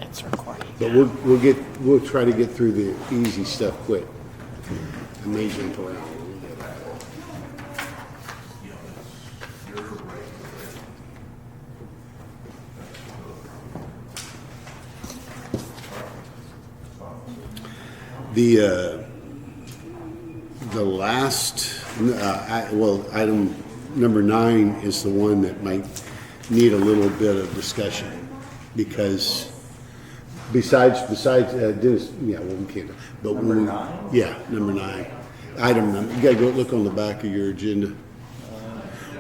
That's recording. But we'll try to get through the easy stuff quick. Amazing for now. The last, item number 9 is the one that might need a little bit of discussion, because besides Dennis, yeah, well, we can't. But Number 9? Yeah, number 9. Item number. You gotta go look on the back of your agenda.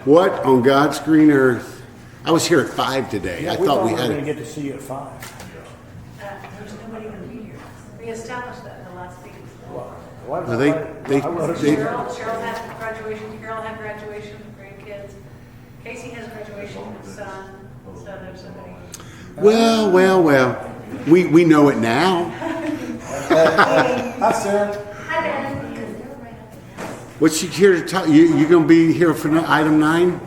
What on God's green earth? I was here at 5 today. Yeah, I thought we were had going to it. get to see you at 5. There's nobody going to be here. We established that in the last meeting. Why Well, they- Cheryl had graduation, Carol had graduation, grandkids. Casey has graduation, son, so there's somebody. Well. We know it now. Hi, Sarah. Hi, Ben. What's she here to talk? You gonna be here for item 9?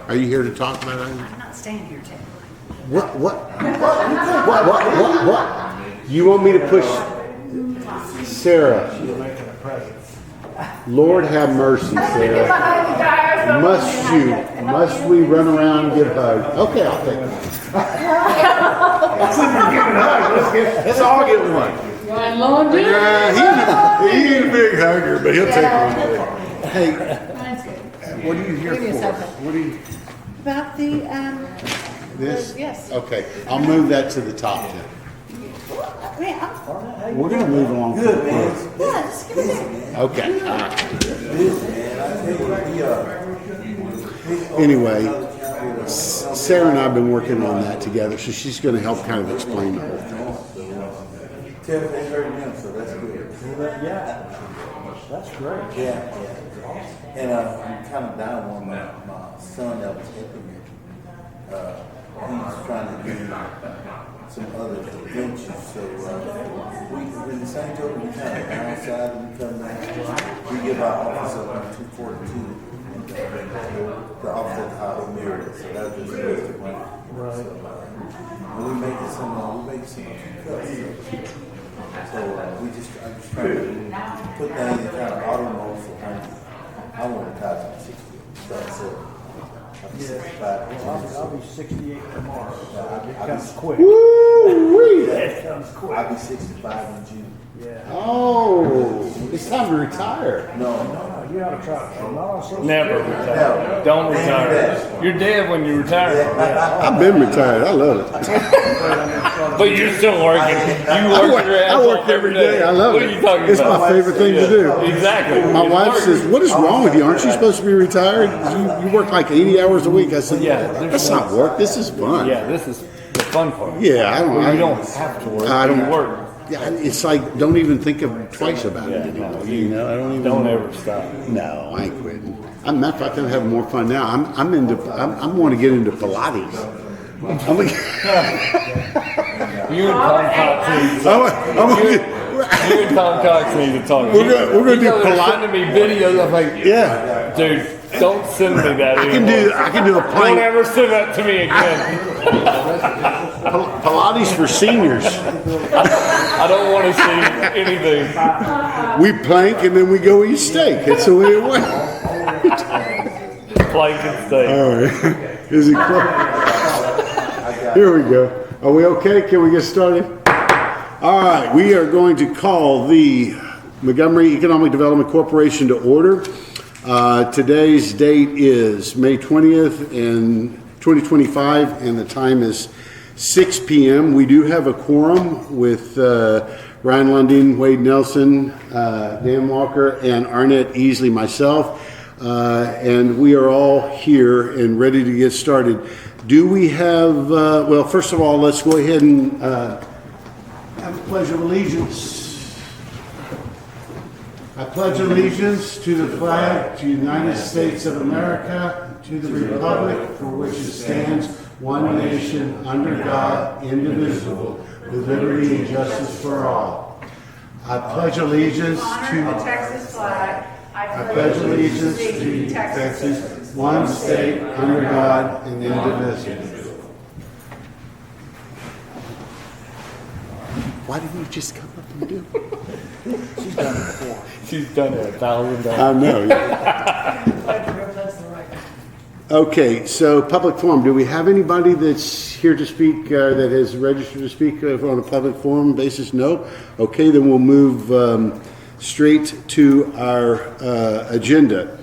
Are you here to talk about item? I'm not staying here technically. What? You want me to push Sarah? Lord have mercy, Sarah. Must we run around and give hugs? Okay, I'll take it. Let's all get one. Yeah, he ain't a big hugger, but he'll take one. Hey, what are you here for? What are you? About the, This? yes. Okay, I'll move that to the top then. I mean, We're gonna move along. Good, man. yeah, just give it there. Okay. Anyway, Sarah and I have been working on that together, so she's gonna help kind of explain the whole thing. Tiff, they heard him, so that's good. Yeah, that's great. Yeah. And I'm kind of down on my son that was helping me. He's trying to do some other adventures, so we in the same token, we kind of downside and we come down. We give our office up on 242, the office at the Auto Mirror, so that's just wasted money. Right. So, when we make some cuts. So I'm just trying to put things in kind of auto mode for him. I want to retire to 60. That's it. I'll be 65. I'll be 68 tomorrow. It I'll comes be, quick. Woo-wee! It comes quick. I'll be 65 in June. Yeah. Oh, it's time to retire. No. You ought to try it. I'm not on social Never security. retire. Don't retire. You're dead when you retire. I've been retired. I love it. But you're still working. You work your ass I work off every day. I love What it. are you talking It's about? my favorite thing to do. Exactly. My It's wife work. says, "What is wrong with you? Aren't you supposed to be retired? You work like 80 hours a week." I said, Yeah, that's not work. This is fun." Yeah, this is the fun part. Yeah, I don't. You don't have to work. I don't You work. Yeah, it's like don't even think of twice about it anymore. no, You know, I don't even. Don't ever stop. No, I ain't quitting. I'm matter of fact, I'm having more fun now. I'm want to get into Pilates. You and Tom Cox need to You and Tom Cox need to talk. We're gonna do Pilates. Sending me videos. I'm like, Yeah, dude, don't send me that. I can do a Don't plank. ever send that to me again. Pilates for seniors. I don't want to see anything. We plank and then we go eat steak. That's the way it went. Plank and steak. All right. Is it close? Here we go. Are we okay? Can we get started? All right. We are going to call the Montgomery Economic Development Corporation to order. Today's date is May 20th and 2025, and the time is 6 p.m. We do have a quorum with Ryan Lunding, Wade Nelson, Dan Walker, and Arnett Easley, myself. And we are all here and ready to get started. Do we have, well, first of all, let's go ahead and have a pledge of allegiance. I pledge allegiance to the flag, to the United States of America, to the republic for which it stands, one nation, under God, indivisible, with liberty and justice for all. I pledge allegiance Honor the to Texas flag. I pledge allegiance to Texas, one state, under God, and indivisible. Why didn't you just come up and do it? She's done it before. She's done it 1,000 times. I know. That's the right. Okay, so public forum. Do we have anybody that's here to speak, that has registered to speak on a public forum basis? No? Okay, then we'll move straight to our agenda.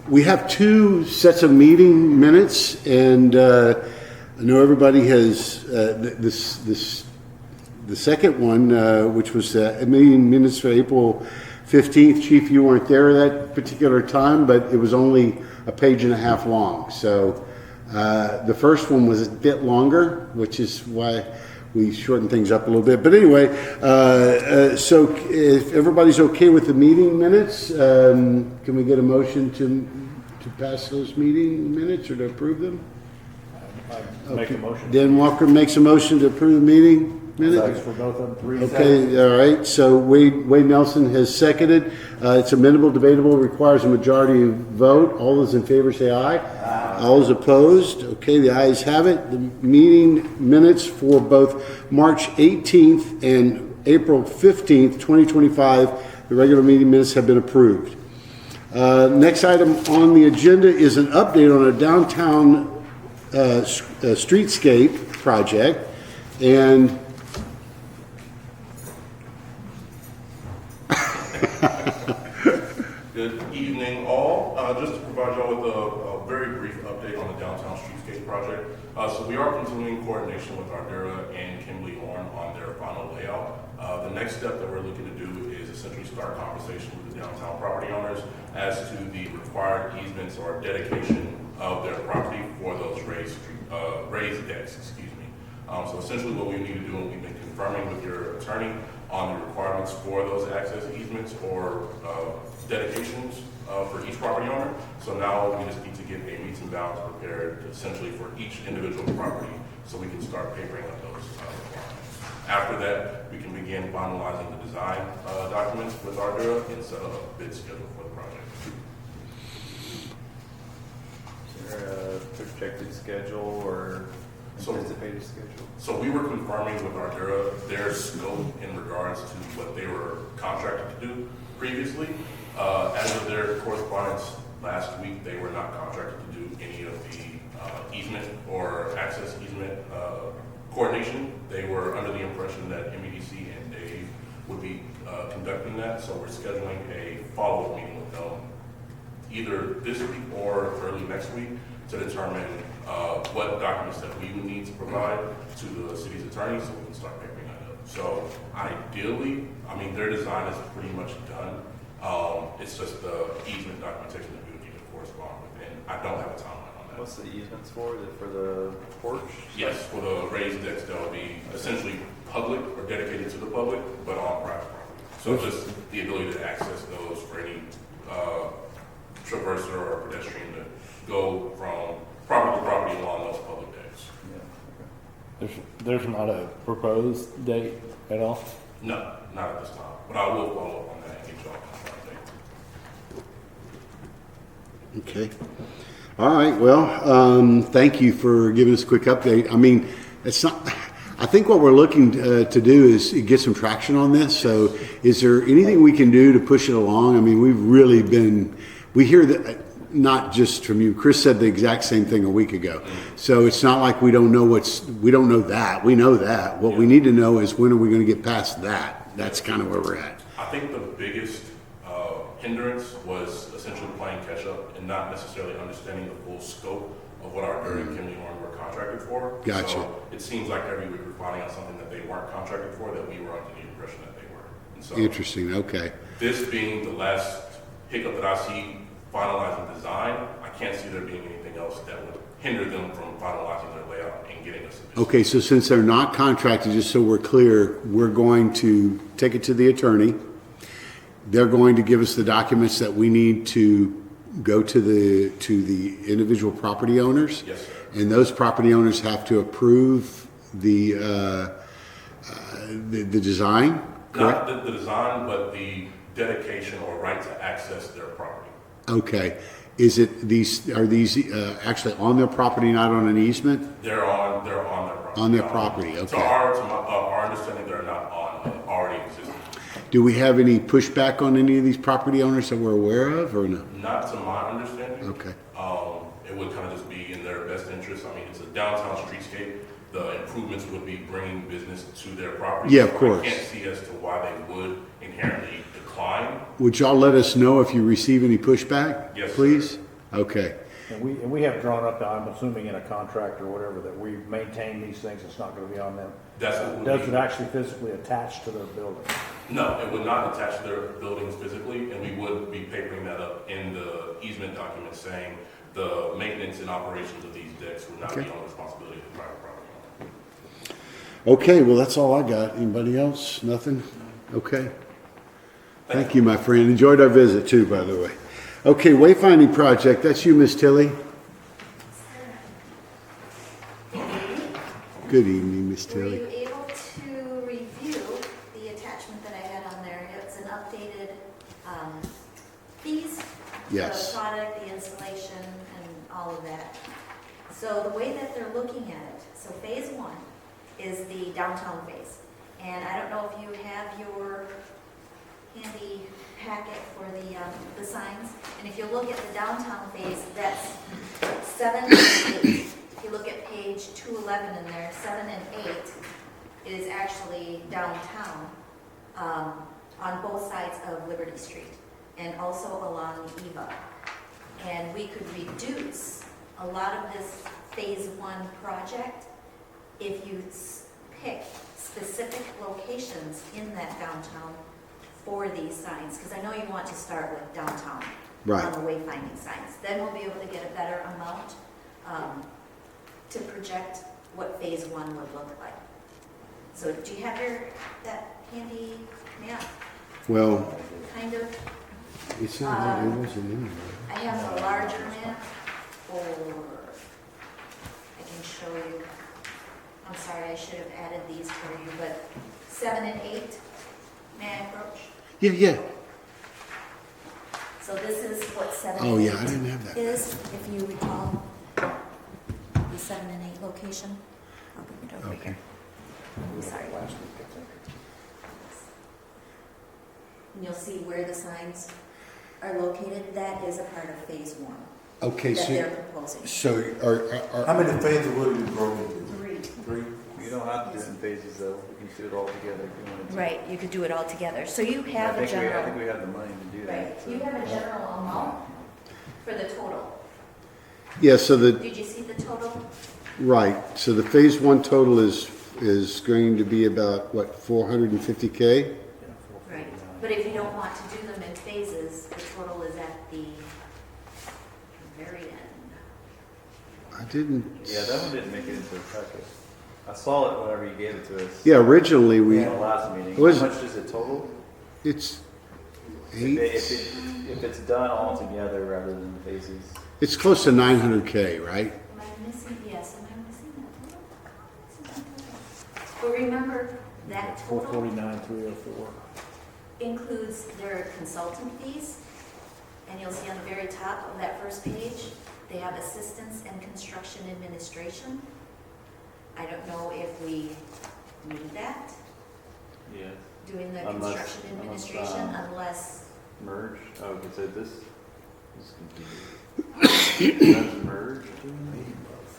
We have 2 sets of meeting minutes, and I know everybody has the second one, which was meeting minutes for April 15th. Chief, you weren't there that particular time, but it was only a page and a half long. So the first one was a bit longer, which is why we shortened things up a little bit. But anyway, so if everybody's okay with the meeting minutes, can we get a motion to pass those meeting minutes or to approve them? Make a motion. Dan Walker makes a motion to approve the meeting Thanks minutes. for both of them. 3 Okay, all right, so Wade Nelson has seconded. It's amendable, debatable, requires a majority vote. All those in favor say aye. All those opposed? Okay, the ayes have it. The meeting minutes for both March 18th and April 15th, 2025, the regular meeting minutes have been approved. Next item on the agenda is an update on a downtown streetscape project, and Good evening, all. Just to provide y'all with a very brief update on the downtown streetscape project. So we are continuing coordination with Ardura and Kimberly Horn on their final layout. The next step that we're looking to do is essentially start conversation with the downtown property owners as to the required easements or dedication of their property for those raised decks, excuse me. So essentially what we need to do, and we've been confirming with your attorney on the requirements for those access easements or dedications for each property owner. So now we just need to get a meets and bounds prepared essentially for each individual property so we can start papering up those requirements. After that, we can begin finalizing the design documents with Ardura and set up a bid schedule for the project. Is there a projected schedule or anticipated schedule? So we were confirming with Ardura their scope in regards to what they were contracted to do previously. As of their correspondence last week, they were not contracted to do any of the easement or access easement coordination. They were under the impression that MEDC and Dave would be conducting that. So we're scheduling a follow-up meeting with them either this week or early next week to determine what documents that we would need to provide to the city's attorney so we can start papering that up. So ideally, I mean, their design is pretty much done. It's just the easement documentation that we would need to correspond with, and I don't have a timeline on that. What's the easements for? Is it for the porch? Yes, for the raised decks that will be essentially public or dedicated to the public, but on private property. So just the ability to access those for any traverser or pedestrian to go from property to property along those public decks. There's not a proposed date at all? No, not at this time, but I will follow up on that and get y'all an update. okay. All right, well, thank you for giving us a quick update. I mean, it's not, I think what we're looking to do is get some traction on this. So is there anything we can do to push it along? I mean, we've really been, we hear that, not just from you. Chris said the exact same thing a week ago. So it's not like we don't know we don't know that. We know that. What we need to know is when are we going to get past that? That's kind of where we're at. I think the biggest hindrance was essentially playing catch up and not necessarily understanding the full scope of what our and Kimberly Horn were contracted for. Gotcha. So it seems like every week we're finding out something that they weren't contracted for that we were under the impression that they were. And so Interesting. Okay. this being the last hiccup that I see finalizing design, I can't see there being anything else that would hinder them from finalizing their layout and getting us a bid. Okay, so since they're not contracted, just so we're clear, we're going to take it to the attorney. They're going to give us the documents that we need to go to the individual property owners. Yes, sir. And those property owners have to approve the design, correct? Not the design, but the dedication or right to access their property. Okay. Is it are these actually on their property, not on an easement? They're on their property. On their property, To okay. our understanding, they're not on already existing. Do we have any pushback on any of these property owners that we're aware of, or no? Not to my understanding. Okay. It would kind of just be in their best interest. I mean, it's a downtown streetscape. The improvements would be bringing business to their property. Yeah, of So course. I can't see as to why they would inherently decline. Would y'all let us know if you receive any pushback? Yes, sir. Please? Okay. And we have drawn up, I'm assuming in a contract or whatever, that we maintain these things, it's not gonna be on them. That's what would Does be- it actually physically attach to their building? No, it would not attach to their buildings physically, and we would be papering that up in the easement document saying the maintenance and operations of these decks would not be Okay. on the responsibility of the private property owner. Okay, well, that's all I got. Anybody else? Nothing? Okay. Thank you, my friend. Enjoyed our visit too, by the way. Okay, wayfinding project. That's you, Miss Tilly. Good evening, Miss Were Tilly. you able to review the attachment that I had on there? It's an updated fees. Yes. The product, the installation, and all of that. So the way that they're looking at it, so phase one is the downtown phase. And I don't know if you have your handy packet for the signs. And if you look at the downtown phase, that's 7 and 8. If you look at page 211 in there, 7 and 8 is actually downtown on both sides of Liberty Street and also along Eva. And we could reduce a lot of this phase one project if you pick specific locations in that downtown for these signs, because I know you want to start with downtown Right. on the wayfinding signs. Then we'll be able to get a better amount to project what phase one would look like. So do you have that handy map? Well, Kind of. it's not, it wasn't in there. I have a larger map, or I can show you. I'm sorry, I should have added these for you, but 7 and 8, may I approach? Yeah, yeah. So this is what 7 Oh, and 8 yeah, I didn't have that. is, if you recall, the 7 and 8 location. I'll bring it over Okay. here. I'm sorry. Last week, I think. And you'll see where the signs are located. That is a part of phase one Okay, that they're so, proposing. so How many phases would we broke into? 3. 3? You don't have to do it in phases though. We can do it all together if you wanted to. Right, you could do it all together. So you I have a think general. I think we have the money to do that. Right, so- you have a general amount for the total. yeah, so the, Did you see the total? right, so the phase one total is going to be about, what, 450K? Yeah, Right, 449. but if you don't want to do them in phases, the total is at the very end. I didn't. Yeah, that one didn't make it into the packet. I saw it whenever you gave it to us. Yeah, originally we, In the last meeting. Was- How much is it total? it's If, 8, if it's done all together rather than phases. it's close to 900K, right? Am I missing, yes, am I missing that total? This is not total. But remember, that total 449, 304. includes their consultant fees, and you'll see on the very top of that first page, they have assistance and construction administration. I don't know if we need that, Yeah. doing the Unless- construction administration, unless, Merge? Oh, okay, so this is confusing. That's merge?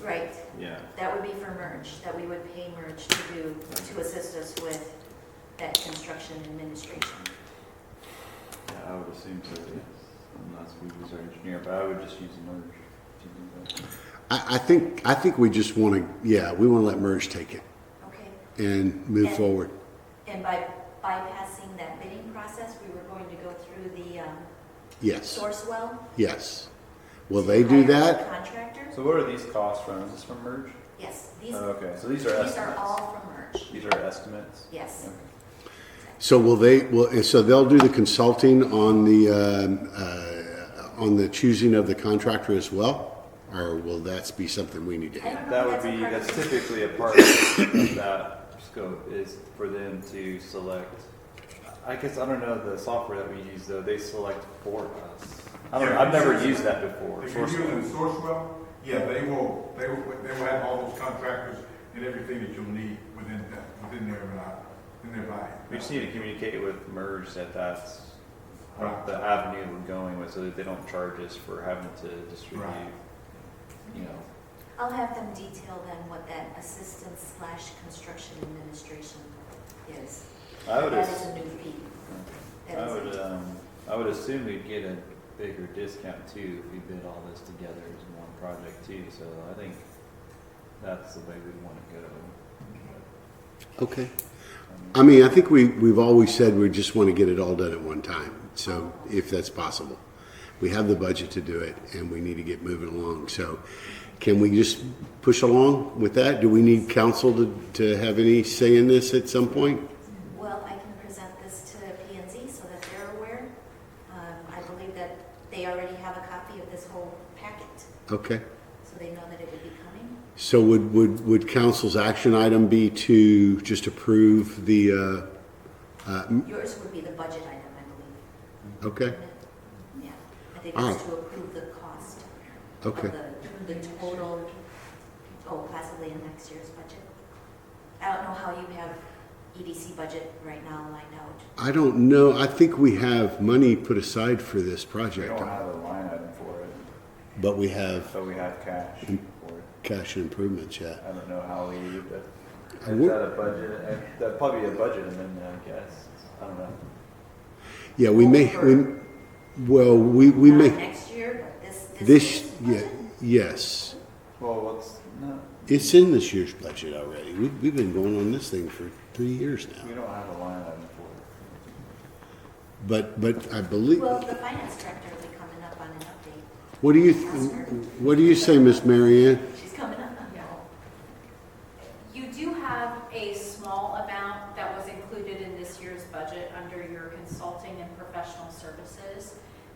right, Yeah. that would be for merge, that we would pay merge to do, to assist us with that construction administration. Yeah, I would assume so, yes. Unless we use our engineer, but I would just use merge to do that. I think we just want to, yeah, we want to let Merge take it Okay, and move And- forward. and by bypassing that bidding process, we were going to go through the Yes, source well. yes. Will they do hire that? Contractor? So what are these costs from? Is this from merge? Yes, these, Oh, okay, so these are these are estimates. all from merge. These are estimates? Yes. Okay. So so they'll do the consulting on the choosing of the contractor as well? Or will that be something we need to I have? don't know That if would that's a be, part of that's the- typically a part of that scope is for them to select. I guess, I don't know the software that we use though, they select for us. I've never used that before. If you're using Sourcewell, yeah, they will have all those contractors and everything that you'll need within their body. We just need to communicate with MERS that that's Right. the avenue we're going with, so that they don't charge us for having to distribute, Right. you know. I'll have them detail then what that assistance / construction administration is. I would That ass- is a new fee. That I is a would, new I would assume we'd get a bigger discount too if we bid all this together as one project too, so I think that's the way we'd want to go. Okay. I mean, I think we've always said we just want to get it all done at one time. So if that's possible, we have the budget to do it and we need to get moving along. So can we just push along with that? Do we need council to have any say in this at some point? Well, I can present this to P&Z so that they're aware. I believe that they already have a copy of this whole packet, Okay. so they know that it would be coming. So would council's action item be to just approve the, Yours would be the budget item, I believe. okay, Yeah, I think All it's right. to approve the cost okay. of the total, possibly in next year's budget. I don't know how you have EDC budget right now lined out. I don't know. I think we have money put aside for this We project, don't have a line item for it, but we have but we have cash for it. cash and improvements, yeah. I don't know how we, but I is would- that a budget? That'd probably be a budget amendment, I guess. I don't know. Yeah, we may, we Not may, next year, but this this, year's yeah, budget? yes. Well, what's, no, It's in this year's budget already. We've been going on this thing for 3 years we now. don't have a line item for But I believe, Well, the finance director will be coming up on an update. what do you say, Miss Mary Ann? She's coming up on You do have a small amount that was included in this year's budget under your consulting and professional services.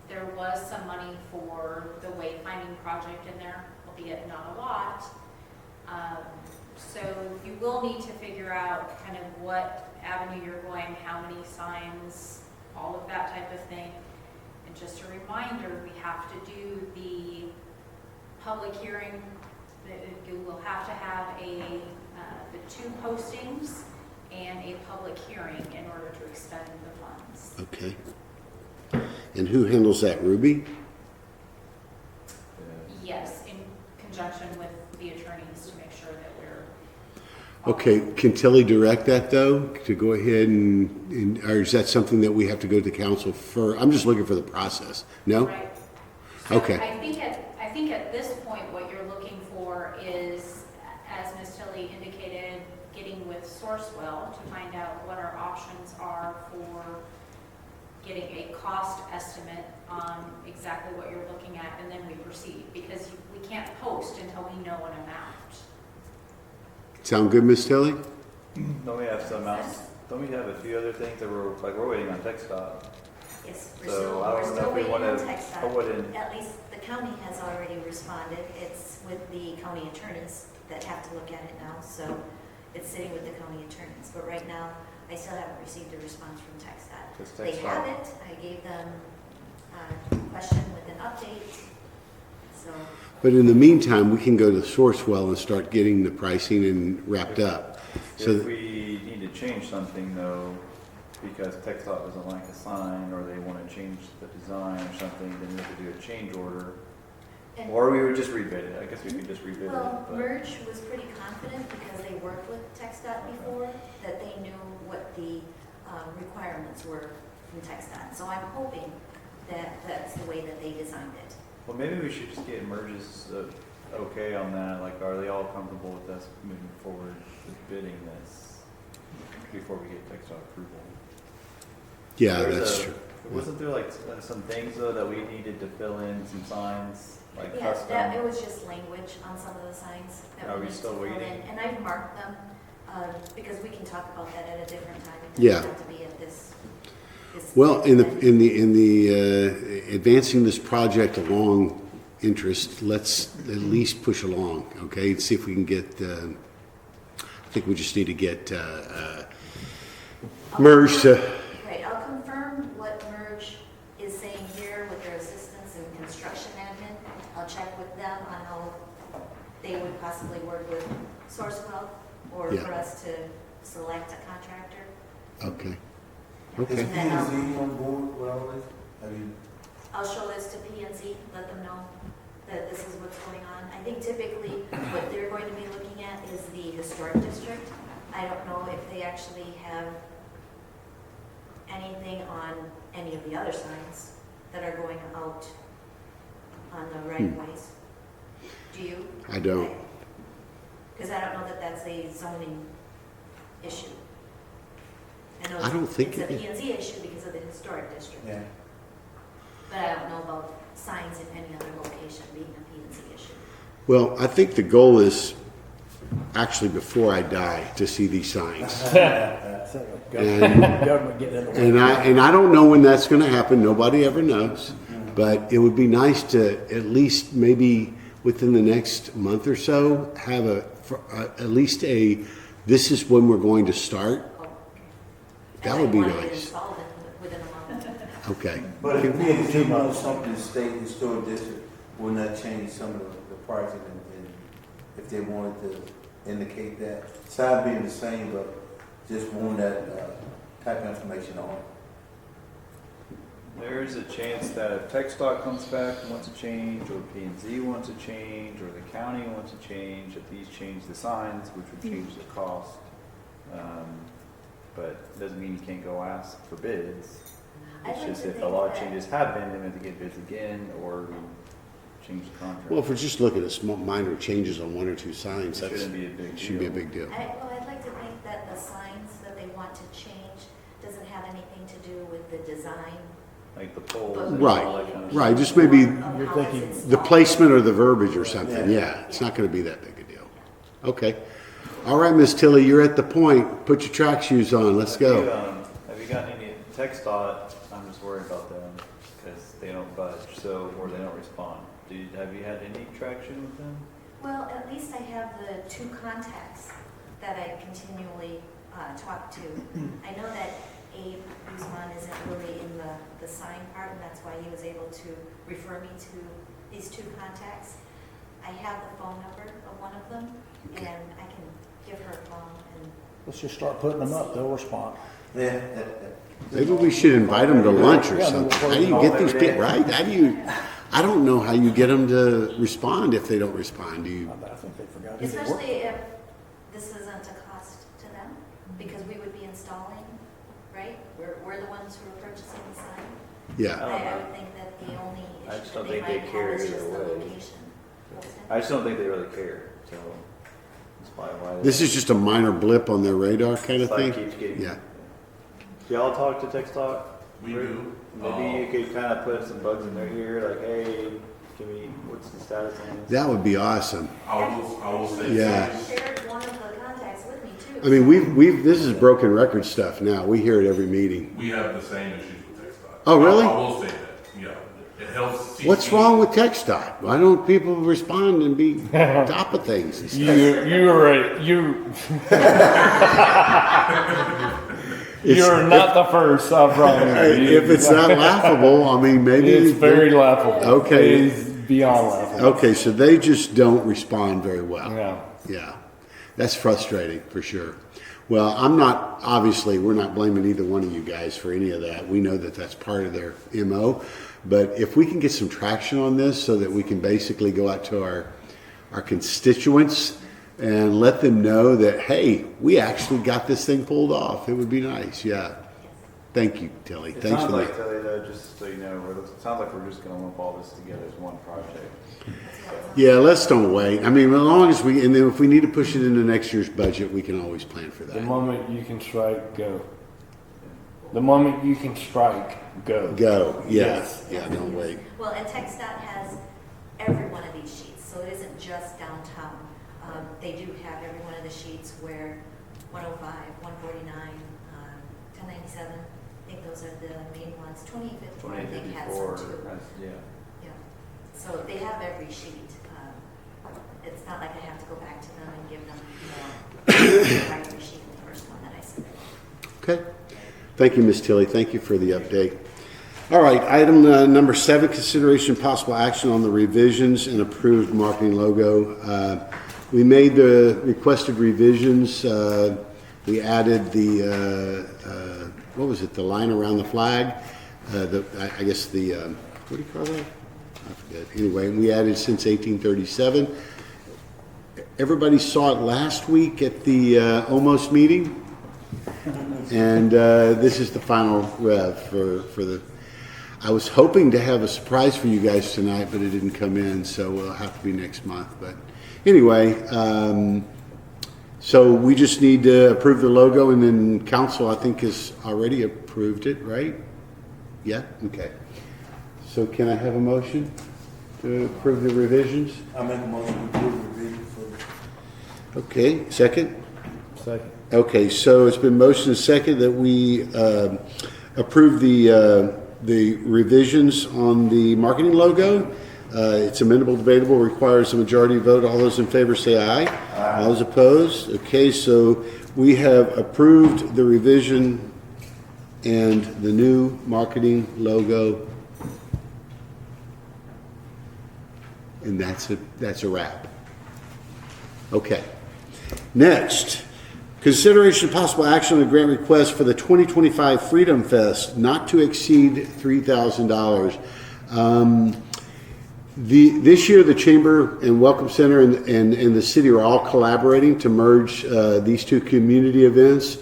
There was some money for the wayfinding project in there, albeit not a lot. So you will need to figure out kind of what avenue you're going, how many signs, all of that type of thing. And just a reminder, we have to do the public hearing. You will have to have the 2 postings and a public hearing in order to expend the funds. Okay. And who handles that, Ruby? it. Yes, in conjunction with the attorneys to make sure that we're. Okay, can Tilly direct that though, to go ahead and, or is that something that we have to go to council for? I'm just looking for the process. No? Right. So Okay. I think at this point, what you're looking for is, as Ms. Tilly indicated, getting with Sourcewell to find out what our options are for getting a cost estimate on exactly what you're looking at, and then we proceed, because we can't post until we know an amount. Sound good, Miss Tilly? Don't we have some else? Don't we have a few other things that we're waiting on text dot? Yes, So I we're don't know still if we waiting wanna on text put dot. it in- At least the county has already responded. It's with the county attorneys that have to look at it now, so it's sitting with the county attorneys. But right now, I still haven't received a response from text dot. Just They text have dot. it. I gave them a question with an update, so. But in the meantime, we can go to Sourcewell and start getting the pricing and wrapped up. So, If we need to change something though, because TxDOT doesn't like a sign, or they want to change the design or something, then we have to do a change order. And- Or we would just rebid it. I guess we could just rebid Well, it. But Merge was pretty confident because they worked with TxDOT before, that they knew what the requirements were from TxDOT. So I'm hoping that that's the way that they designed it. well, maybe we should just get Merge's okay on that. Like, are they all comfortable with us moving forward with bidding this before we get TxDOT approval? yeah, There's that's a- true. Wasn't there like some things though that we needed to fill in, some signs, like Yeah, custom? that, it was just language on some of the signs that Are we we need to still fill in. waiting? And I've marked them, because we can talk about that at a different time. It Yeah. doesn't have to be at this. Well, in the advancing this project along interest, let's at least push along, okay? And see if we can get, I think we just need to get Merge to, Right, I'll confirm what Merge is saying here with their assistance in construction admin. I'll check with them on how they would possibly work with Sourcewell or Yeah. for us to select a contractor. Okay. Is Okay. P&Z on board with all this? I mean, I'll show this to P&Z, let them know that this is what's going on. I think typically what they're going to be looking at is the historic district. I don't know if they actually have anything on any of the other signs that are going out on the right of ways. Do you? I don't. Because I don't know that that's a zoning issue. know I don't think it's a it- P&Z issue because of the historic district. Yeah. But I don't know about signs in any other location being a P&Z issue. Well, I think the goal is actually before I die to see these signs. Government getting in the way. And I don't know when that's going to happen. Nobody ever knows. But it would be nice to at least maybe within the next month or so have at least this is when we're going to start. Oh, okay. That would be And I want it nice. installed within a month. Okay. But if P&Z wants something to state historic district, will not change some of the parts of it, and if they wanted to indicate that. Side being the same, but just want that type of information on it. There's a chance that if TechStop comes back and wants to change, or P&Z wants to change, or the county wants to change, that these change the signs, which would change the cost. But doesn't mean you can't go ask for bids. I'd It's like just to if a think lot of that- changes have been, then we have to get bids again, or we change the contract. Well, if we're just looking at small, minor changes on one or two signs, It that shouldn't be a big should be a deal. big deal. I'd like to think that the signs that they want to change doesn't have anything to do with the design. Like the poles. but and Right, all that kind of right, stuff. just maybe of how You're it's thinking the installed. placement or the verbiage or something. Yeah, it's not going to be that big a deal. Okay. All right, Miss Tilly, you're at the point. Put your track shoes on. Let's go. Have you gotten any TechStop? I'm just worried about them because they don't budge, or they don't respond. Have you had any traction with them? Well, at least I have the two contacts that I continually talk to. I know that Abe Guzman isn't really in the sign part, and that's why he was able to refer me to these two contacts. I have the phone number of one of them, Okay. and I can give her a call and Let's just start putting them up, they'll respond. Yeah. Maybe we should invite them to lunch or something. How do you get these people, right? I don't know how you get them to respond if they don't respond. Do you? I think they forgot who they were. especially if this isn't a cost to them, because we would be installing, right? We're the ones who are purchasing the sign. Yeah. I would think that the only I issue just that don't they think they might care have is either just the way. location. I just don't think they really care. So that's probably why. This is just a minor blip on their radar kind of Site thing. keeps getting. Yeah. Do y'all talk to TechStop? We do. Maybe you could kind of put some bugs in their ear, like, hey, what's the status on this? That would be awesome. I will say. Yeah. You shared one of the contacts with me too. I mean, this is broken record stuff now. We hear it every meeting. We have the same issues with TechStop. Oh, really? I will say that, yeah. It helps. What's wrong with TechStop? Why don't people respond and be on top of things and stuff? You're not the first, I promise Hey, you. if it's not laughable, I mean, maybe It's very laughable. Okay. It is beyond laughable. Okay, so they just don't respond very well. Yeah. Yeah, that's frustrating for sure. Well, we're not blaming either one of you guys for any of that. We know that that's part of their MO. But if we can get some traction on this so that we can basically go out to our constituents and let them know that, hey, we actually got this thing pulled off, it would be nice. Yeah. Thank you, Tilly. It Thanks sounds for like, that. Tilly, though, just so you know, it sounds like we're just going to lump all this together as one project. Yeah, let's don't wait. I mean, as long as and then if we need to push it into next year's budget, we can always plan for The that. moment you can strike, go. The moment you can strike, go. Go. Yeah. Yes. Yeah, don't wait. Well, and TechStop has every one of these sheets, so it isn't just downtown. They do have every one of the sheets where 105, 149, 1097, I think those are the main ones. 2854, I think, has some 2054, too. yeah. Yeah. So they have every sheet. It's not like I have to go back to them and give them the right sheet, the first one that I submitted. Okay. Thank you, Ms. Tilly. Thank you for the update. All right, item number 7, consideration possible action on the revisions and approved marketing logo. We made the requested revisions. We added the, what was it, the line around the flag? I guess the, what do you call that? I forget. Anyway, we added since 1837. Everybody saw it last week at the almost meeting. And this is the final rev for the, I was hoping to have a surprise for you guys tonight, but it didn't come in, so it'll have to be next month. But anyway, so we just need to approve the logo, and then council, I think, has already approved it, right? Yeah? Okay. So can I have a motion to approve the revisions? I make a motion to approve the revision for Okay, second? Second. Okay, so it's been motioned and second that we approve the revisions on the marketing logo. It's amendable, debatable, requires a majority vote. All those in favor say aye. Aye. All those opposed? Okay, so we have approved the revision and the new marketing logo. And that's a wrap. Okay. Next, consideration of possible action on a grant request for the 2025 Freedom Fest, not to exceed $3,000. This year, the Chamber and Welcome Center and the city are all collaborating to merge these two community events.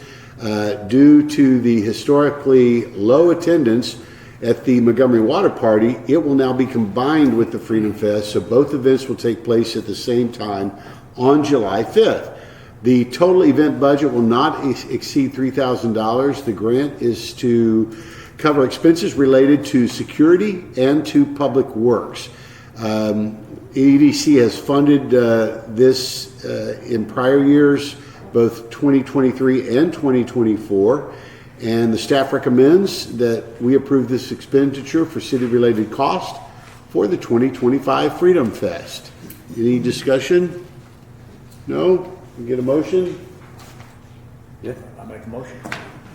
Due to the historically low attendance at the Montgomery Water Party, it will now be combined with the Freedom Fest, so both events will take place at the same time on July 5th. The total event budget will not exceed $3,000. The grant is to cover expenses related to security and to public works. EDC has funded this in prior years, both 2023 and 2024, and the staff recommends that we approve this expenditure for city-related cost for the 2025 Freedom Fest. Any discussion? No? We get a motion? Yeah, I make a motion.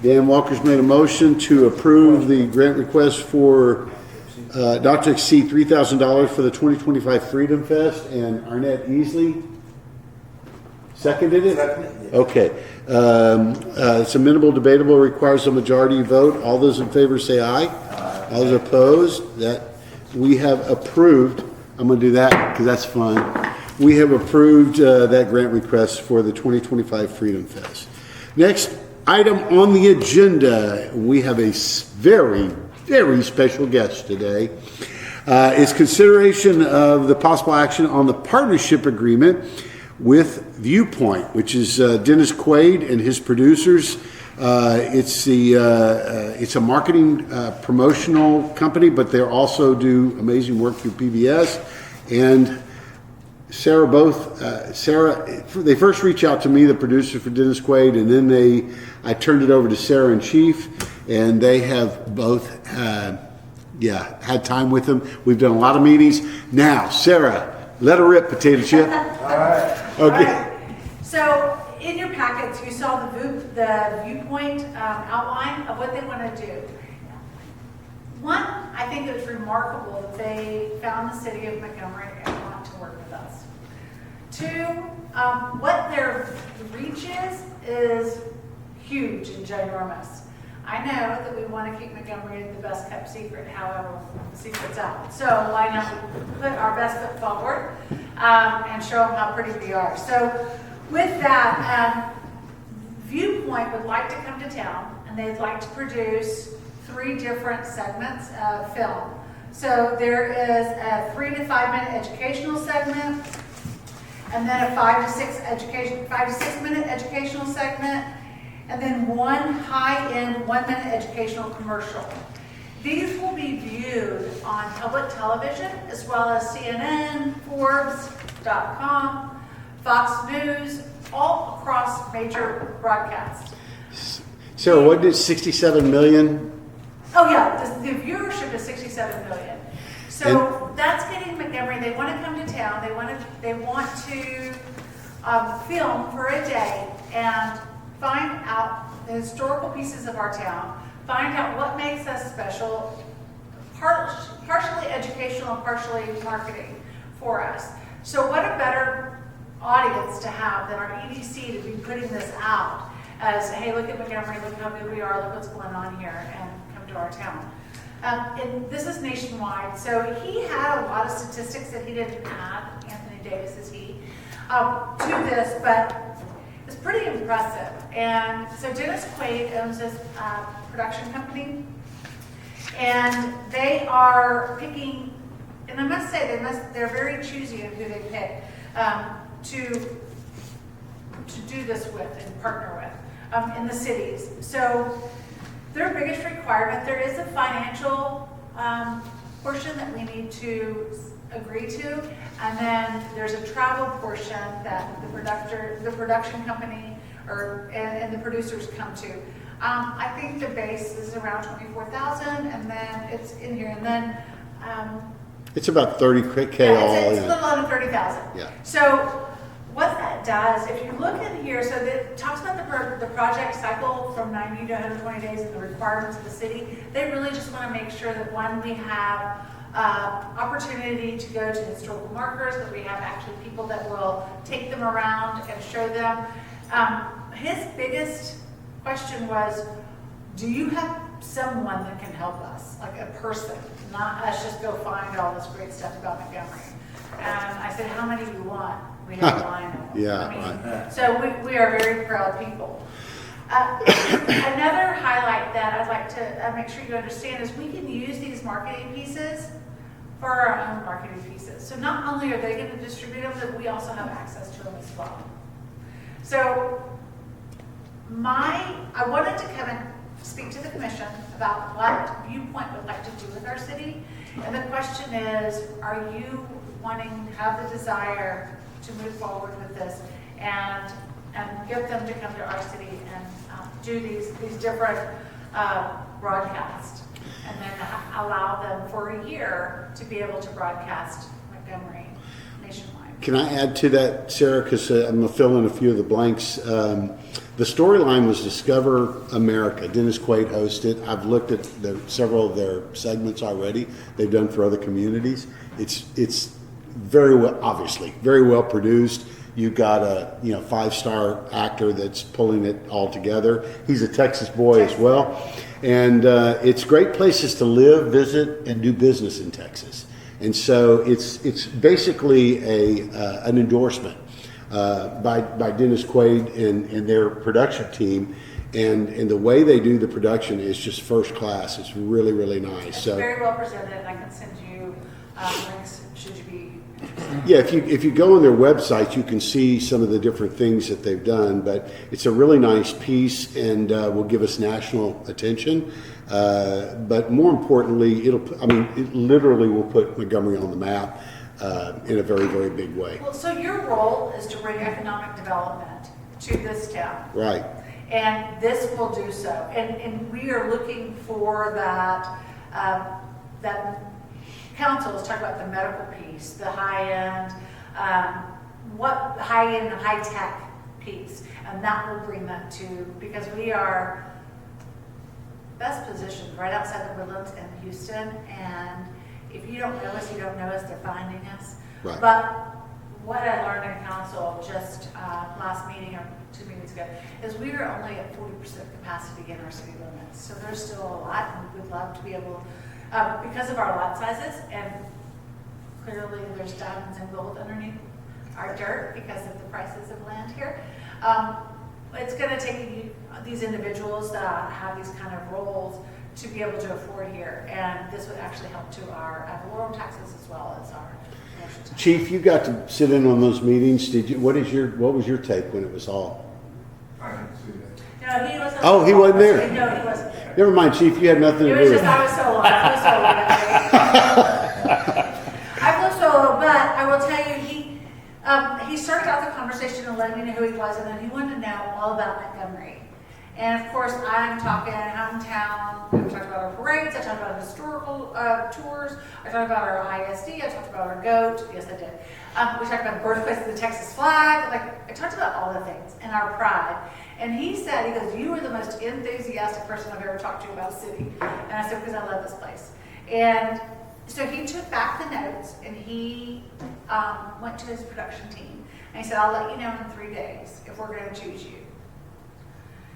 Dan Walker's made a motion to approve the grant request for not to exceed $3,000 for the 2025 Freedom Fest, and Arnett Easley seconded it? Seconded, yes. Okay. It's amendable, debatable, requires a majority vote. All those in favor say aye. Aye. All those opposed? That we have approved. I'm going to do that because that's fun. We have approved that grant request for the 2025 Freedom Fest. Next item on the agenda, we have a very, very special guest today. It's consideration of the possible action on the partnership agreement with Viewpoint, which is Dennis Quaid and his producers. It's a marketing promotional company, but they also do amazing work through PBS. And Sarah, they first reached out to me, the producer for Dennis Quaid, and then I turned it over to Sarah and Chief, and they have both had time with them. We've done a lot of meetings. Now, Sarah, let her rip, potato chip. All right. Okay. All right. So in your packets, you saw the Viewpoint outline of what they want to do. One, I think it was remarkable that they found the city of Montgomery and want to work with us. Two, what their reach is huge and ginormous. I know that we want to keep Montgomery the best kept secret, however, the secret's out. So why not put our best foot forward and show them how pretty we are. So with that, Viewpoint would like to come to town, and they'd like to produce 3 different segments of film. So there is a 3 to 5 minute educational segment, and then a 5 to 6 minute educational segment, and then one high-end 1 minute educational commercial. These will be viewed on public television as well as CNN, Forbes.com, Fox News, all across major broadcasts. Sarah, what did 67 million? Oh yeah, the viewership is 67 million. So that's getting Montgomery. They want to come to town. They want to film for a day and find out the historical pieces of our town. Find out what makes us special. Partially educational, partially marketing for us. So what a better audience to have than our EDC to be putting this out as, hey, look at Montgomery, look how good we are, look what's going on here, and come to our town. And this is nationwide, so he had a lot of statistics that he didn't add, Anthony Davis is he, to this, but it's pretty impressive. And so Dennis Quaid owns this production company, and they are picking, and I must say they're very choosy of who they pick to do this with and partner with in the cities. So their biggest requirement, there is a financial portion that we need to agree to, and then there's a travel portion that the production company and the producers come to. I think the base is around 24,000, and then it's in here, and then It's about 30K yeah, all it's a in. little under 30,000. Yeah. So what that does, if you look in here, so it talks about the project cycle from 90 to 120 days and the requirements of the city. They really just want to make sure that when we have opportunity to go to historical markers, that we have actually people that will take them around and show them. His biggest question was, do you have someone that can help us, like a person, not us just go find all this great stuff about Montgomery? And I said, how many do you want? We have a line of them. Yeah, I mean, right. so we are very proud people. Another highlight that I'd like to make sure you understand is we can use these marketing pieces for our own marketing pieces. So not only are they going to distribute them, but we also have access to them as well. So I wanted to come and speak to the commission about what Viewpoint would like to do with our city. And the question is, are you wanting to have the desire to move forward with this and get them to come to our city and do these different broadcasts, and then allow them for a year to be able to broadcast Montgomery nationwide? Can I add to that, Sarah? Because I'm going to fill in a few of the blanks. The storyline was Discover America. Dennis Quaid hosted. I've looked at several of their segments already. They've done for other communities. It's very well, obviously, very well produced. You've got a 5-star actor that's pulling it all together. He's a Texas boy as well, and it's great places to live, visit, and do business in Texas. And so it's basically an endorsement by Dennis Quaid and their production team, and the way they do the production is just first class. It's really, really nice. It's So very well presented, and I can send you links should you be interested. yeah, if you go on their website, you can see some of the different things that they've done. But it's a really nice piece, and will give us national attention. But more importantly, it literally will put Montgomery on the map in a very, very big way. Well, so your role is to bring economic development to this town. Right. And this will do so. And we are looking for that, that council is talking about the medical piece, the high-end, high-end, high-tech piece. And that will bring that to, because we are best positioned right outside the Woodlands and Houston. And if you don't know us, you don't know us, they're finding us. Right. But what I learned in council just last meeting or 2 meetings ago is we are only at 40% capacity in our city limits. So there's still a lot, and we would love to be able, because of our lot sizes, and clearly there's diamonds and gold underneath our dirt because of the prices of land here. It's going to take these individuals that have these kind of roles to be able to afford here, and this would actually help to our ad valorem taxes as well as our commercial taxes. Chief, you got to sit in on those meetings. Did you? What was your take when it was all? I didn't see that. No, he wasn't. Oh, he wasn't there. No, he wasn't there. Never mind, Chief. You had nothing It to was do with just, it. I was solo. I flew solo, but I will tell you, he started out the conversation and let me know who he was, and then he wanted to know all about Montgomery. And of course, I'm talking hometown. We talked about our parades. I talked about historical tours. I talked about our ISD. I talked about our goat. Yes, I did. We talked about the birthplace of the Texas flag. Like, I talked about all the things and our pride. And he said, he goes, "You are the most enthusiastic person I've ever talked to about the city." And I said, "Because I love this place." And so he took back the notes and he went to his production team And he said, I'll let you know in 3 days if we're gonna choose you.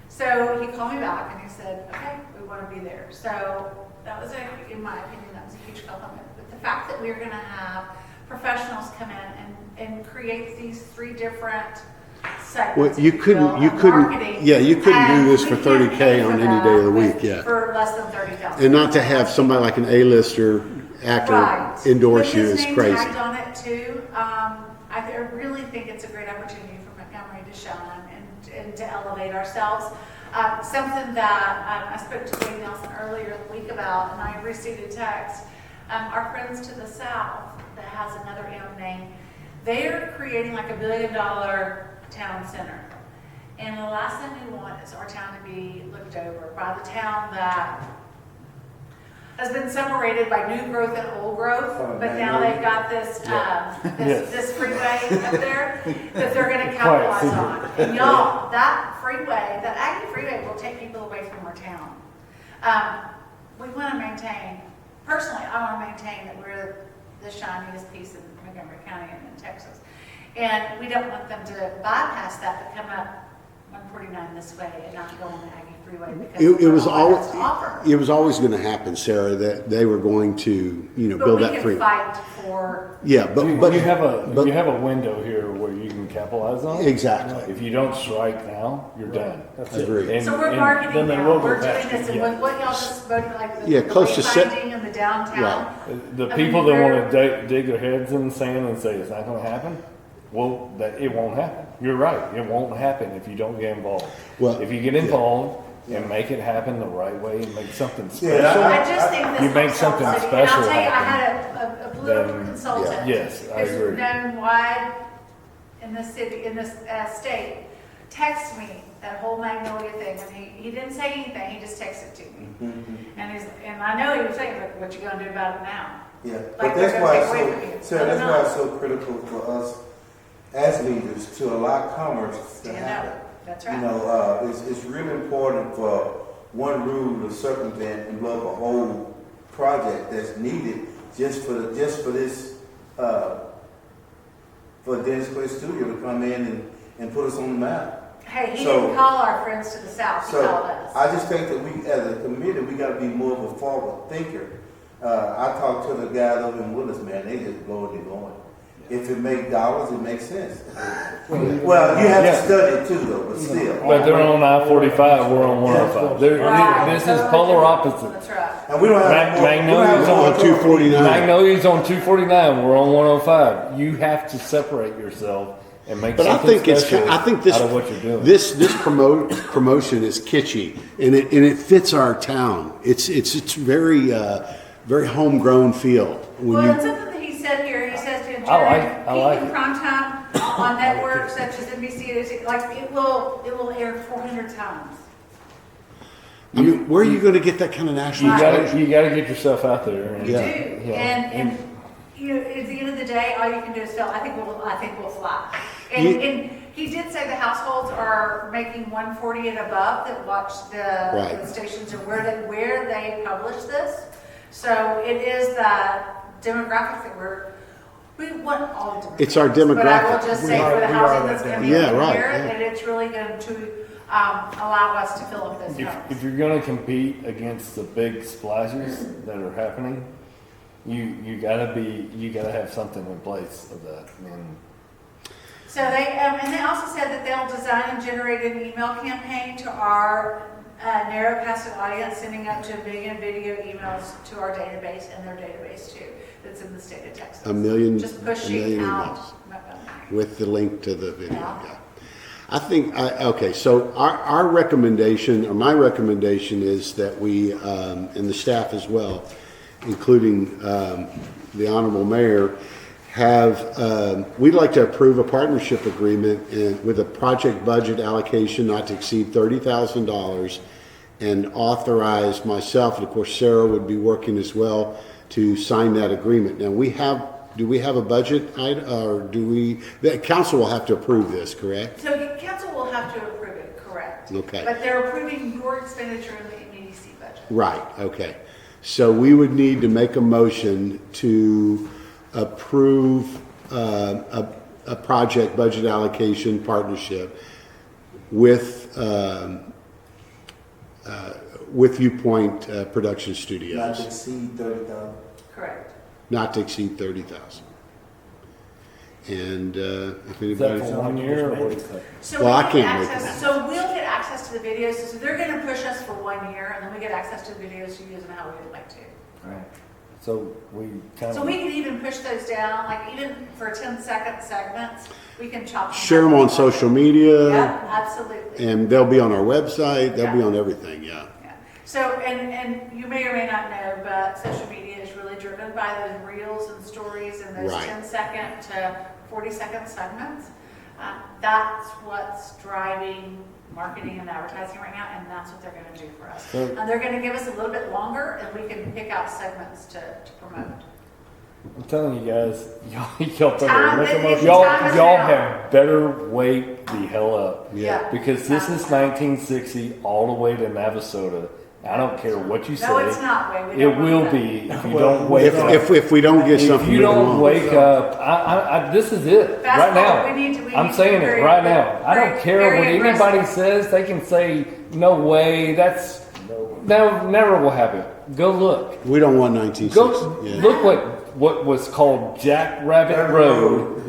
So he called me back and he said, okay, we want to be there. So that was, in my opinion, that was a huge compliment. But the fact that we're going to have professionals come in and create these 3 different segments. Well, you couldn't, yeah, you couldn't do this for 30K on any day of the week, yeah. For less than 30,000. And not to have somebody like an A-lister actor Right. endorse you With is his name crazy. tagged on it too. I really think it's a great opportunity for Montgomery to shine and to elevate ourselves. Something that I spoke to Dwayne Nelson earlier in the week about, and I received a text. Our friends to the south that has another M name, they're creating like $1 billion town center. And the last thing we want is our town to be looked over by the town that has been separated by new growth and old growth, but now they've got this this freeway up there that they're going to capitalize on. And y'all, that freeway, that Aggie freeway, will take people away from our town. We want to maintain. Personally, I want to maintain that we're the shiniest piece in Montgomery County and in Texas, and we don't want them to bypass that but come up 149 this way and not go on the Aggie freeway because It was all always, that's offered. it was always going to happen, Sarah, that they were going to, But build we that can free. fight for. Yeah, but You have a window here where you can capitalize on it. Exactly. If you don't strike now, you're done. That's Agreed. And- So we're and marketing then they now, will go we're back. doing this, and Yeah. what y'all just voted, like the Yeah, close to wayfinding in the downtown. The I people mean, that we're- want to dig their heads in the sand and say it's not going to happen, well, that it won't happen. You're right. It won't happen if you don't get involved. Well, if you get involved and make it happen the right way and make something Yeah, special, I just think this You make helps something Salt City. special And I'll tell you, I happen. had a political Then, consultant. yes, I who's agree. known wide in this city, in this state, text me that whole Magnolia thing, and he didn't say anything, he just texted to me. And I know he was saying, "Look, what you gonna do about it now?" Yeah, Like but they're that's gonna why take it's away from you. so, Sarah, that's No, why no. it's so critical for us as leaders to allow commerce to Stand happen. up, that's You right. know, it's really important for one rule to circumvent and blow up a whole project that's needed just for this, for Dennis Clay Studio to come in and put us on the map. Hey, he So- didn't call our friends to the south, he So called us. I just think that we, as a committee, we gotta be more of a forward thinker. I talked to the guys over in Willis, man, they just blowing it going. If it make dollars, it makes sense. Well, you have to study it too though, but still. but they're on I-45, we're on 105. Right, This is totally polar different. opposites. That's right. And we don't have. Magnolia's we don't on have 249. Magnolia's on 249, we're on 105. You have to separate yourself and make But I something think it's, special I think this, out of what you're doing. this promotion is kitschy, and it fits our town. It's very, very homegrown feel. When Well, you, and something that he said here, he says to I like peak it. prime time on networks such as NBC, like it will air 400 times. I mean, where are you going to get that kind of national You exposure? gotta get yourself out there. And, You Yeah. do, Yeah. and you know, at the end of the day, all you can do is fail. I think we'll fly. And, You- and he did say the households are making 140 and above that watch the, Right. the stations and where they publish this. So it is that demographic that we want all demographics. It's our But I demographic. will just We say are- for the we are housing that that's going to be demographic. over Yeah, right, here, yeah. that it's really going to allow us to fill up those If, homes. if you're gonna compete against the big splashes that are happening, you gotta have something in place of that. I mean, So they, and they also said that they'll design and generate an email campaign to our narrow casted audience, sending up to 1 million video emails to our database and their database too, that's in the state of Texas. A million Just pushing emails. out. With the link to the video, Yeah. yeah. I think, okay, so our recommendation, or my recommendation is that we, and the staff as well, including the Honorable Mayor, we'd like to approve a partnership agreement with a project budget allocation not to exceed $30,000 and authorize myself, and of course Sarah would be working as well, to sign that agreement. Now, do we have a budget item, or the council will have to approve this, correct? So the council will have to approve it, correct? Okay. But they're approving your expenditure in the MEDC budget. Right, okay. So we would need to make a motion to approve a project budget allocation partnership with Viewpoint Production Not to Studios, exceed 30,000. Correct. not to exceed 30,000. And if Is that anybody's for 1 year or what is that? So Well, I we get can't make access, it. so we'll get access to the videos, so they're gonna push us for 1 year, and then we get access to the videos to use them how we would like to. Right. So we kind So of, we can even push those down, like even for 10-second segments, we can chop them. share them up. on social media, Yeah, absolutely. and they'll be on our website. They'll be Yeah. on everything. Yeah. Yeah. So, and you may or may not know, but social media is really driven by those reels and stories and those Right. 10-second to 40-second segments. That's what's driving marketing and advertising right now, and that's what they're gonna do for us. So- And they're gonna give us a little bit longer, and we can pick out segments to promote. I'm telling you guys, y'all Time- better, it's y'all time is y'all now. have better wake the hell up. Yeah. Because this is 1960 all the way to Navasota. I don't care what you say. No, it's not, Wade. We It don't will want be if you don't wake up. If we don't get If something you moving don't along. wake up, this is it Fast right now. forward, we need to I'm be saying it very- right now. I don't very- care very what aggressive. anybody says. They can say no way. That's never will happen. Go look. We don't want 1960. Go Yeah. look what was called Jack Rabbit Road.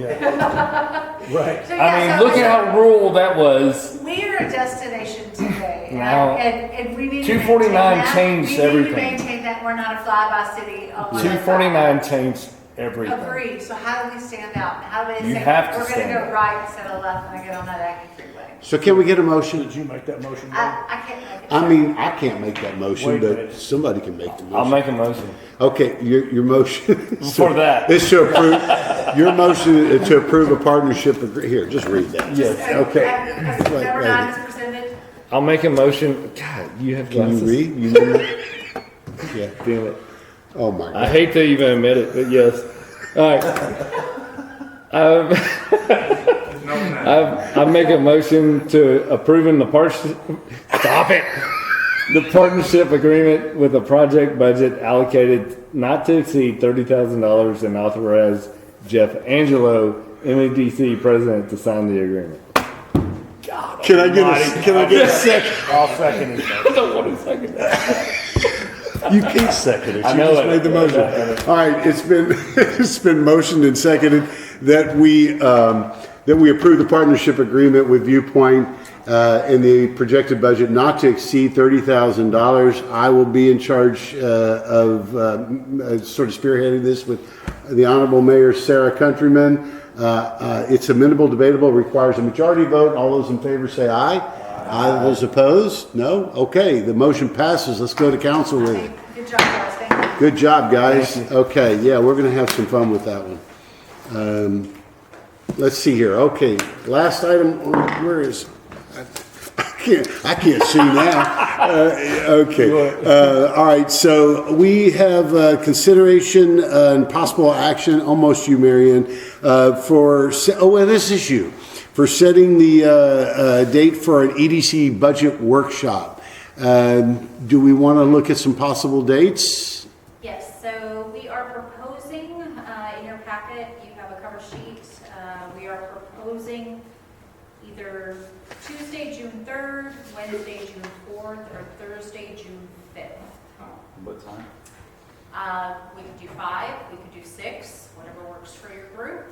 Right. So, I yeah, mean, so- look at how rural that was. We are a destination today, Now, and we need to 249 maintain that. changed We need everything. to maintain that we're not a fly-by city. on 249 changed everything. Agree. So how do we stand out? How do we You say have to we're going stand to out. go right instead of left when I get on that Aggie freeway? So can we get a motion? Did you make that motion? Dave? I can't make it. I mean, I can't make that motion, Wait a but minute. somebody can make the motion. I'll make a motion. Okay, your motion. For that. Is to approve, your motion is to approve a partnership, here, just read that. Yes. Okay. As Wait, number wait. 9 is presented. I'll make a motion. God, you have Can glasses. you read? You know that? Yeah. Damn it. Oh my I God. hate to even admit it, but yes. All right. I make a motion to approving the Stop it. The partnership agreement with a project budget allocated not to exceed $30,000 and authorize Jeff Angelo, MEDC president, to sign the agreement. Can I get a second? I'll second it. I don't want to second that. You can't second it. I You know just it. made the motion. All right, it's been motioned and seconded that we approve the partnership agreement with Viewpoint in the projected budget not to exceed $30,000. I will be in charge of sort of spearheading this with the Honorable Mayor Sarah Countryman. It's amendable, debatable, requires a majority vote. All those in favor say aye. Aye. Those opposed? No? Okay, the motion passes. Let's go to council with it. Good job, guys. Thank you. Good job, guys. Okay, yeah, we're gonna have some fun with that one. Let's see here. Okay, last item, where is, I can't see now. Okay, all right, so we have consideration and possible action, almost you, Marion, this is you, for setting the date for an EDC budget workshop. Do we want to look at some possible dates? Yes, so we are proposing, in your packet, you have a cover sheet. We are proposing either Tuesday, June 3rd, Wednesday, June 4th, or Thursday, June 5th. What time? We could do 5, we could do 6, whatever works for your group.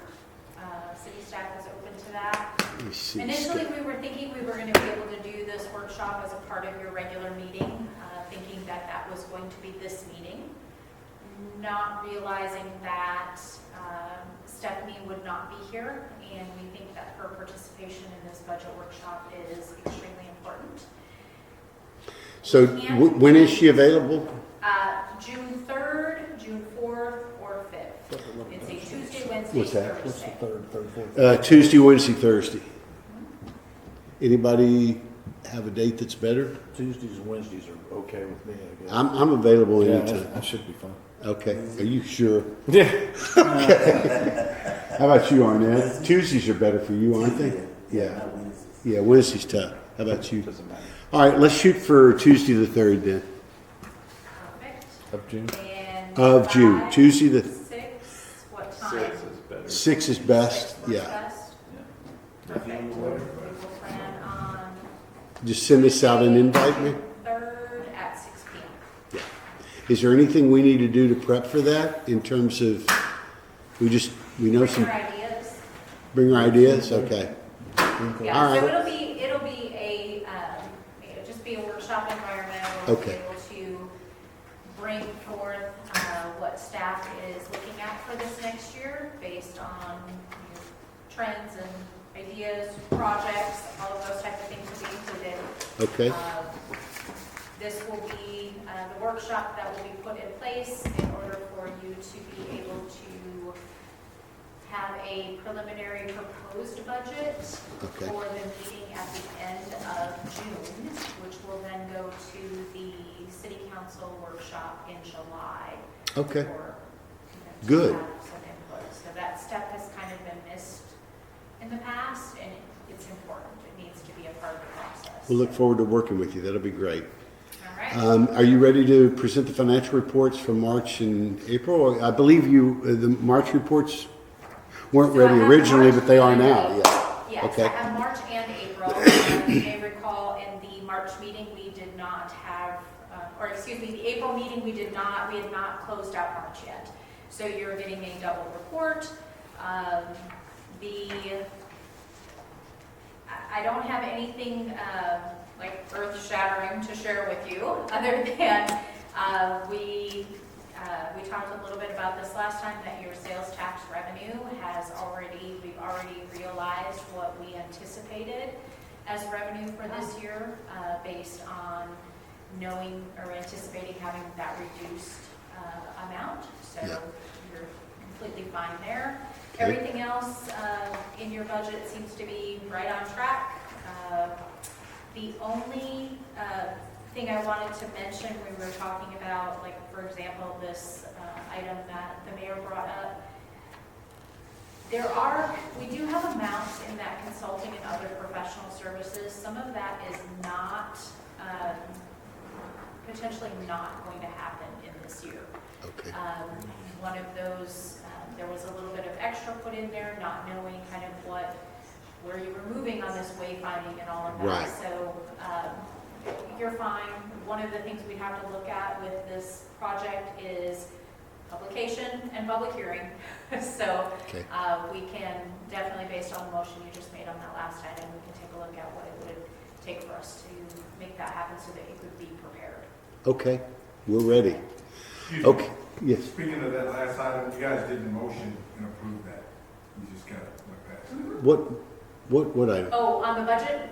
City staff is open to that. Let me see. Initially, we were thinking we were going to be able to do this workshop as a part of your regular meeting, thinking that that was going to be this meeting, not realizing that Stephanie would not be here, and we think that her participation in this budget workshop is extremely important. So when is she available? June 3rd, June 4th, or 5th. It's a Tuesday, Wednesday, What's that? What's the Thursday. third, fourth? Tuesday, Wednesday, Thursday. Anybody have a date that's better? Tuesdays and Wednesdays are okay with me, I guess. I'm available Yeah, anytime. that should be fun. Okay, are you sure? Yeah. How about you, Arnett? Tuesdays are better for you, aren't they? Yeah. Not Wednesdays. Yeah, Wednesday's tough. How about you? Doesn't matter. All right, let's shoot for Tuesday the 3rd then. Perfect. Of June. And Of June. 5, Tuesday the 6, what time? 6 is better. 6th is best. Works Yeah. best? just send us out an invite, man? 3rd at 6 p.m. Is there anything we need to do to prep for that in terms of, we know Bring some, your ideas. bring our ideas? Okay. Yeah, All so right. it'll be it'll just be a workshop environment where we'll be Okay. able to bring forth what staff is looking at for this next year based on trends and ideas, projects, all of those types of things will be included. Okay. This will be the workshop that will be put in place in order for you to be able to have a preliminary proposed budget Okay. for the meeting at the end of June, which will then go to the city council workshop in July. Okay. for, to Good. have some input. So that step has kind of been missed in the past, and it's important. It needs to be a part of the process. We'll look forward to working with you. That'll be great. All right. Are you ready to present the financial reports for March and April? I believe the March reports weren't So I ready have originally, March but they are and now, April. yeah. Yes, Okay. I have March and April. You may recall in the March meeting, we did not have, the April meeting, we had not closed out March yet. So you're getting a double report. I don't have anything like earth-shattering to share with you, other than we talked a little bit about this last time, that your sales tax revenue we've already realized what we anticipated as revenue for this year, based on knowing or anticipating having that reduced amount. So Yeah. you're completely fine there. Okay. Everything else in your budget seems to be right on track. The only thing I wanted to mention, we were talking about, like, for example, this item that the mayor brought up. We do have amounts in that consulting and other professional services. Some of that is not, potentially not going to happen in this year. Okay. One of those, there was a little bit of extra put in there, not knowing kind of where you were moving on this wayfinding and all of that. Right. So you're fine. One of the things we have to look at with this project is publication and public hearing. So Okay. we can definitely, based on the motion you just made on that last item, we can take a look at what it would take for us to make that happen so that you could be prepared. Okay, we're ready. Excuse me. Okay, yes. Speaking of that last item, you guys did the motion and approved that. You just got to look past it. What item? Oh, on the budget?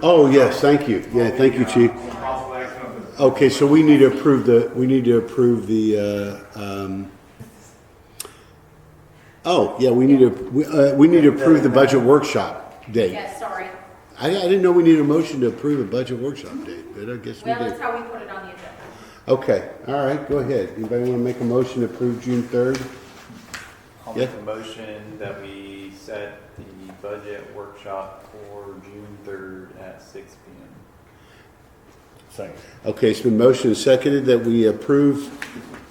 Oh, yes, thank you. Yeah, thank you, Chief. Possible action of the. Okay, so we need to approve the, we need to approve the budget workshop date. Yes, sorry. I didn't know we needed a motion to approve a budget workshop date, but I guess we Well, did. that's how we put it on the agenda. Okay, all right, go ahead. Anybody want to make a motion to approve June 3rd? I'll Yeah. make a motion that we set the budget workshop for June 3rd at 6 p.m. Second. Okay, it's been motioned and seconded that we approve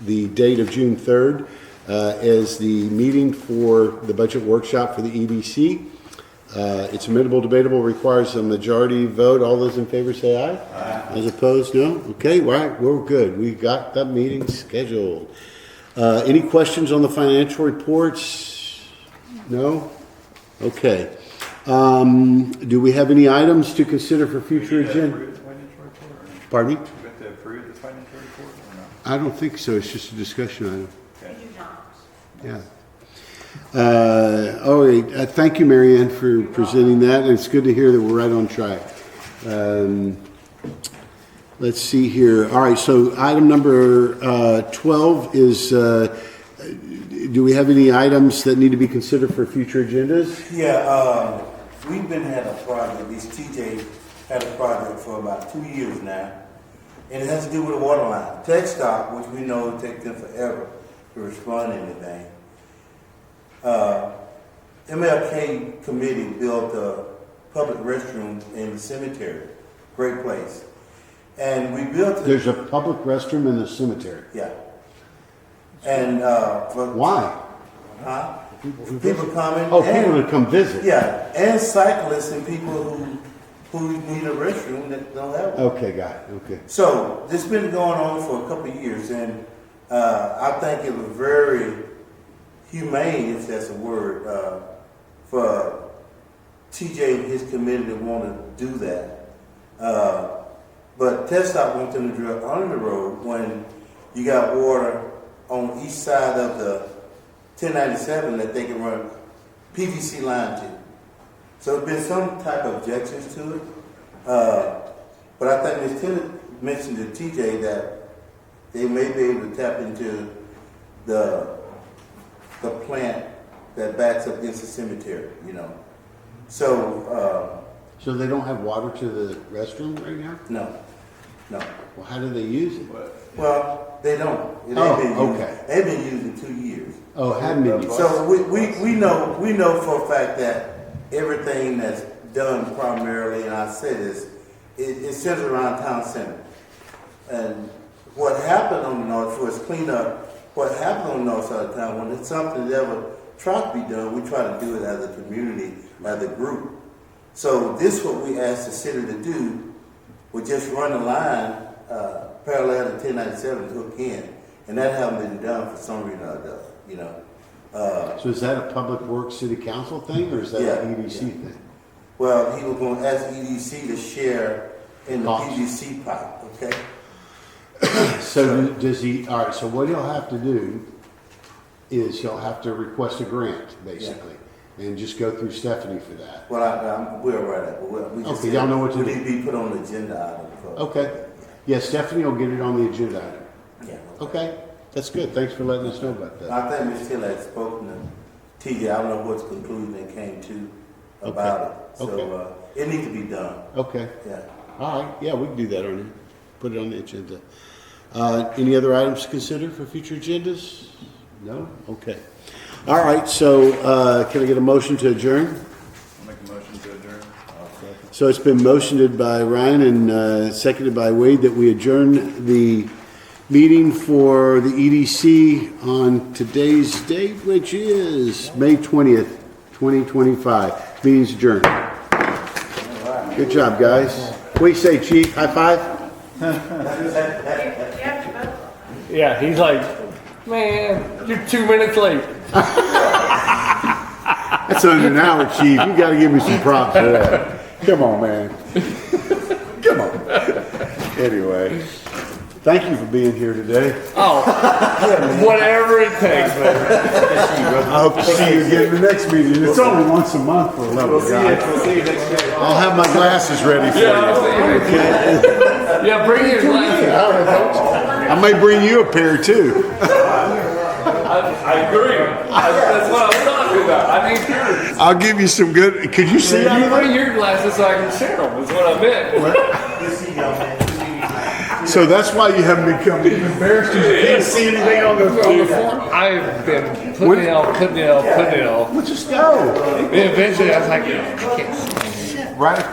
the date of June 3rd as the meeting for the budget workshop for the EDC. It's amendable, debatable, requires a majority vote. All those in favor say aye. Aye. As opposed, no? Okay, all right, we're good. We got that meeting scheduled. Any questions on the financial reports? No? Okay. Do we have any items to consider for future agenda? Approve the financial report or not? Pardon me? Do we have to approve the financial report or not? I don't think so. It's just a discussion item. We do not. Yeah. All right. Thank you, Marianne, for presenting that. And it's good to hear that we're right on track. Let's see here. All right. So item number 12 is, do we have any items that need to be considered for future agendas? Yeah, we've had a project, at least TJ had a project for about 2 years now, and it has to do with the water line. Tech Stop, which we know will take them forever to respond to anything. MLK committee built a public restroom in the cemetery. Great place. And we built it. There's a public restroom in the cemetery. Yeah. And Why? people coming. Oh, and- people to come visit. Yeah, and cyclists and people who who need a restroom that don't have one. Okay, got it, okay. So this has been going on for a couple of years, and I think it was very humane, if that's a word, for TJ and his committee to want to do that. But TESDOT wants them to drill under the road when you got water on each side of the 1097 that they can run PVC line to. So there's been some type of objections to it. But I think Ms. Tillett mentioned to TJ that they may be able to tap into the plant that backs up against the cemetery, you know. So, So they don't have water to the restroom right now? no. Well, how do they use it? Well, they don't. It ain't Oh, been used. okay. They've been used in 2 years. Oh, hadn't been used. So we know for a fact that everything that's done primarily, and I said this, it centers around town center. And what happened on the north, for its cleanup, what happened on the north side of town, when it's something that ever tried to be done, we try to do it as a community, as a group. So this what we asked the city to do, we just run a line parallel to 1097 to hook in. And that hasn't been done for some reason or other, you know. So is that a Public Works City Council thing, or is that Yeah, an EDC yeah. thing? Well, he was going to ask EDC to share in the Cost. PVC pipe, okay? So does he, all right, so what he'll have to do is he'll have to request a grant, basically, and just go through Stephanie for that. Well, we're right at, we just Okay, said y'all know what to we do. need to be put on the agenda item for. Okay. Yeah, Stephanie will get it on the agenda item. Yeah. Okay, that's good. Thanks for letting us know about that. I think Ms. Hill had spoken to TJ, I don't know what conclusion they came to about it. Okay. So, it needs to be done, Okay, yeah. all right, yeah, we can do that on it. Put it on the agenda. Any other items to consider for future agendas? No? Okay. All right, so, can I get a motion to adjourn? I'll make a motion to adjourn. So it's been motioned by Ryan and seconded by Wade that we adjourn the meeting for the EDC on today's date, which is May 20th, 2025. Meeting's adjourned. Good job, guys. What do you say, Chief? High five? Yeah, he's like, man, you're 2 minutes late. That's under an hour, Chief. You got to give me some props for that. Come on, man. Come on. Anyway, thank you for being here today. Oh, whatever it takes, man. I hope to see you again in the next meeting. It's only once a month for a level guy. We'll see you next year. I'll have my glasses ready for Yeah, I'll you. see you next year. Yeah, bring your glasses. I may bring you a pair too. I agree. That's what I'm talking about. I need yours. I'll give you some good. Could you see You anything? bring your glasses so I can share them, is what I meant. So that's why you haven't become embarrassed. You can't see anything on the form. I've been putting it off. Let's just go. And eventually I was like, I can't see. Right.